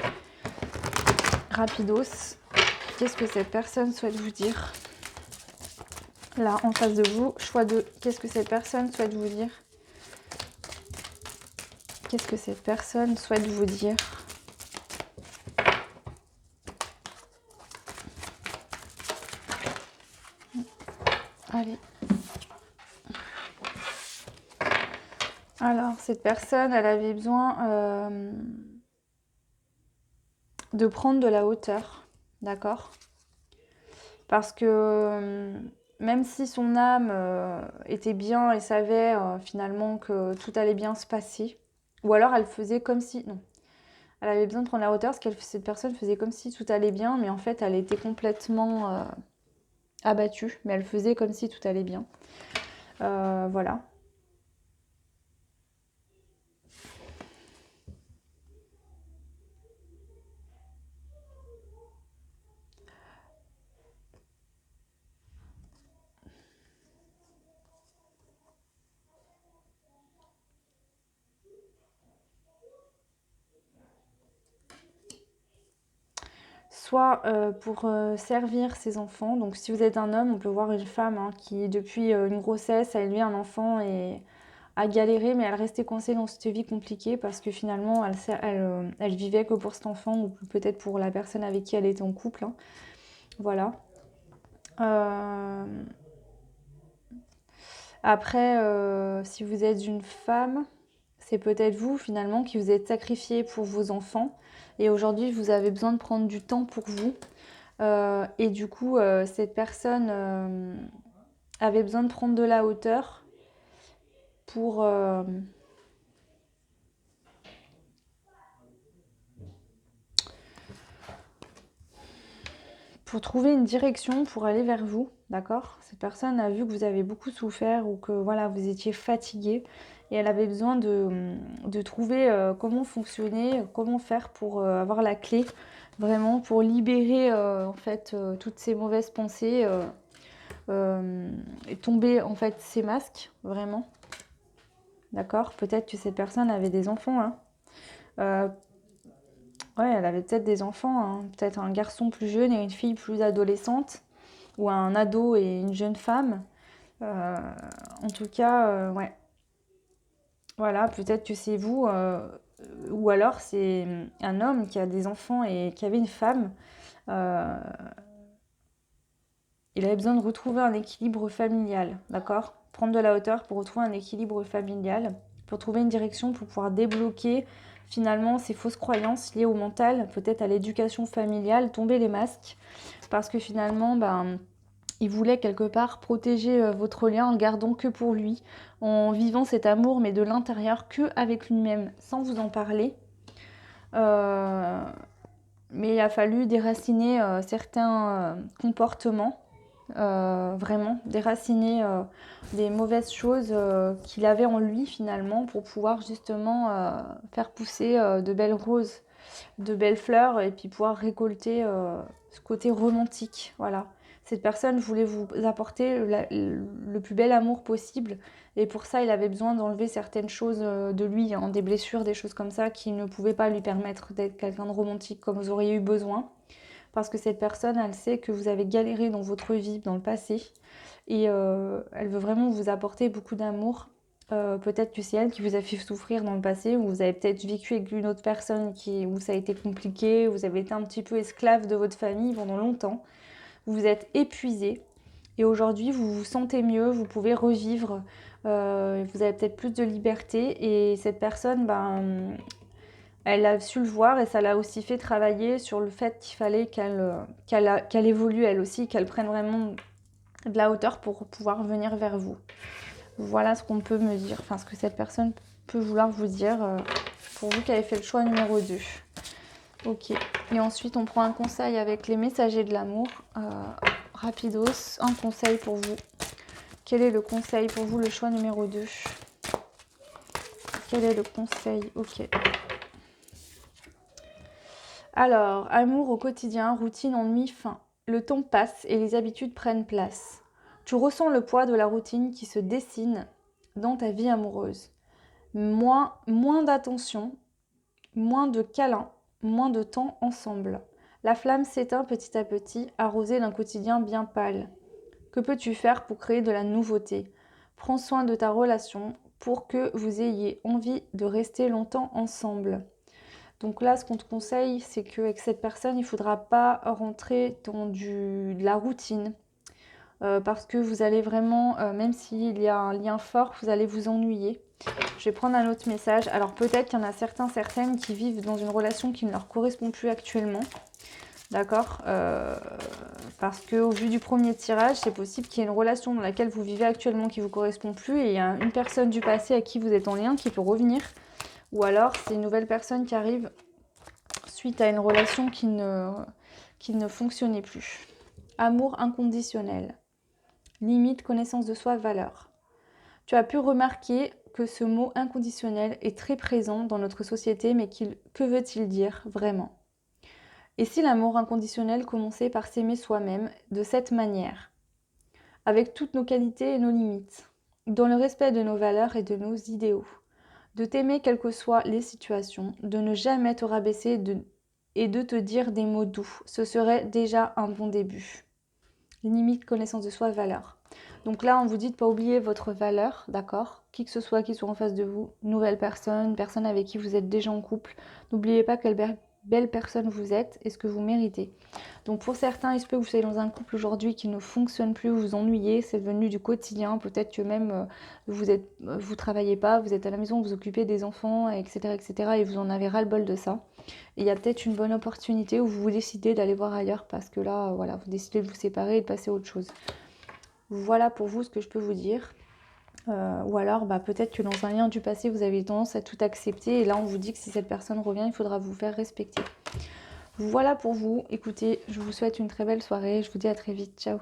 Speaker 1: Rapidos. Qu'est-ce que cette personne souhaite vous dire? Là, en face de vous, choix 2. Qu'est-ce que cette personne souhaite vous dire? Qu'est-ce que cette personne souhaite vous dire? Allez. Alors, cette personne, elle avait besoin de prendre de la hauteur, d'accord? Parce que même si son âme était bien et savait finalement que tout allait bien se passer, ou alors elle faisait comme si... Non, elle avait besoin de prendre la hauteur parce que cette personne faisait comme si tout allait bien, mais en fait elle était complètement abattue, mais elle faisait comme si tout allait bien. Voilà. Soit pour servir ses enfants. Donc si vous êtes un homme, on peut voir une femme hein, qui depuis une grossesse a élevé un enfant et a galéré, mais elle restait coincée dans cette vie compliquée parce que finalement elle vivait que pour cet enfant ou peut-être pour la personne avec qui elle était en couple. Hein. Voilà. Après, si vous êtes une femme, c'est peut-être vous finalement qui vous êtes sacrifiée pour vos enfants et aujourd'hui vous avez besoin de prendre du temps pour vous. Et du coup, cette personne avait besoin de prendre de la hauteur pour, pour trouver une direction pour aller vers vous, d'accord? Cette personne a vu que vous avez beaucoup souffert ou que voilà, vous étiez fatigué et elle avait besoin de trouver comment fonctionner, comment faire pour avoir la clé, vraiment pour libérer en fait toutes ces mauvaises pensées et tomber en fait ces masques, vraiment. D'accord? Peut-être que cette personne avait des enfants, hein. Ouais, elle avait peut-être des enfants, hein. Peut-être un garçon plus jeune et une fille plus adolescente. ou un ado et une jeune femme. En tout cas, ouais. Voilà, peut-être que c'est vous, ou alors c'est un homme qui a des enfants et qui avait une femme. Euh, il avait besoin de retrouver un équilibre familial, d'accord? Prendre de la hauteur pour retrouver un équilibre familial, pour trouver une direction, pour pouvoir débloquer finalement ces fausses croyances liées au mental, peut-être à l'éducation familiale, tomber les masques, parce que finalement, ben, il voulait quelque part protéger votre lien en le gardant que pour lui, en vivant cet amour, mais de l'intérieur, que avec lui-même, sans vous en parler. Euh, mais il a fallu déraciner certains comportements, vraiment, déraciner des mauvaises choses qu'il avait en lui finalement, pour pouvoir justement faire pousser de belles roses, de belles fleurs, et puis pouvoir récolter ce côté romantique. Voilà. Cette personne voulait vous apporter le plus bel amour possible, et pour ça il avait besoin d'enlever certaines choses de lui, hein, des blessures, des choses comme ça qui ne pouvaient pas lui permettre d'être quelqu'un de romantique comme vous auriez eu besoin, parce que cette personne, elle sait que vous avez galéré dans votre vie, dans le passé, et elle veut vraiment vous apporter beaucoup d'amour. Peut-être que c'est elle qui vous a fait souffrir dans le passé, ou vous avez peut-être vécu avec une autre personne où ça a été compliqué, vous avez été un petit peu esclave de votre famille pendant longtemps, vous vous êtes épuisé, et aujourd'hui vous vous sentez mieux, vous pouvez revivre, vous avez peut-être plus de liberté, et cette personne, ben, elle a su le voir, et ça l'a aussi fait travailler sur le fait qu'il fallait qu'elle évolue elle aussi, qu'elle prenne vraiment de la hauteur pour pouvoir venir vers vous. Voilà ce qu'on peut me dire, enfin ce que cette personne peut vouloir vous dire pour vous qui avez fait le choix numéro 2. Ok, et ensuite on prend un conseil avec les messagers de l'amour. Rapidos, un conseil pour vous. Quel est le conseil pour vous, le choix numéro 2? Quel est le conseil? Ok. Alors, amour au quotidien, routine, ennui, faim. Le temps passe et les habitudes prennent place. Tu ressens le poids de la routine qui se dessine dans ta vie amoureuse. Moins d'attention, moins de câlins, moins de temps ensemble. La flamme s'éteint petit à petit, arrosée d'un quotidien bien pâle. Que peux-tu faire pour créer de la nouveauté? Prends soin de ta relation pour que vous ayez envie de rester longtemps ensemble. Donc là, ce qu'on te conseille, c'est qu'avec cette personne, il ne faudra pas rentrer dans de la routine. Parce que vous allez vraiment, même s'il y a un lien fort, vous allez vous ennuyer. Je vais prendre un autre message. Alors peut-être qu'il y en a certaines qui vivent dans une relation qui ne leur correspond plus actuellement. D'accord, parce qu'au vu du premier tirage, c'est possible qu'il y ait une relation dans laquelle vous vivez actuellement qui ne vous correspond plus, et il y a une personne du passé à qui vous êtes en lien qui peut revenir. Ou alors c'est une nouvelle personne qui arrive suite à une relation qui ne fonctionnait plus. Amour inconditionnel. Limite, connaissance de soi, valeur. Tu as pu remarquer que ce mot inconditionnel est très présent dans notre société, mais que veut-il dire vraiment? Et si l'amour inconditionnel commençait par s'aimer soi-même de cette manière, avec toutes nos qualités et nos limites, dans le respect de nos valeurs et de nos idéaux, de t'aimer quelles que soient les situations, de ne jamais te rabaisser et de te dire des mots doux, ce serait déjà un bon début. Limite, connaissance de soi, valeur. Donc là, on vous dit de ne pas oublier votre valeur, d'accord? Qui que ce soit qui soit en face de vous, nouvelle personne, personne avec qui vous êtes déjà en couple, n'oubliez pas quelle belle personne vous êtes et ce que vous méritez. Donc pour certains, il se peut que vous soyez dans un couple aujourd'hui qui ne fonctionne plus, vous vous ennuyez, c'est devenu du quotidien, peut-être que même vous travaillez pas, vous êtes à la maison, vous occupez des enfants, etc., etc., et vous en avez ras-le-bol de ça. Et il y a peut-être une bonne opportunité où vous décidez d'aller voir ailleurs, parce que là, voilà, vous décidez de vous séparer et de passer à autre chose. Voilà pour vous ce que je peux vous dire. Ou alors peut-être que dans un lien du passé, vous avez tendance à tout accepter, et là on vous dit que si cette personne revient, il faudra vous faire respecter. Voilà pour vous. Écoutez, je vous souhaite une très belle soirée. Je vous dis à très vite. Ciao.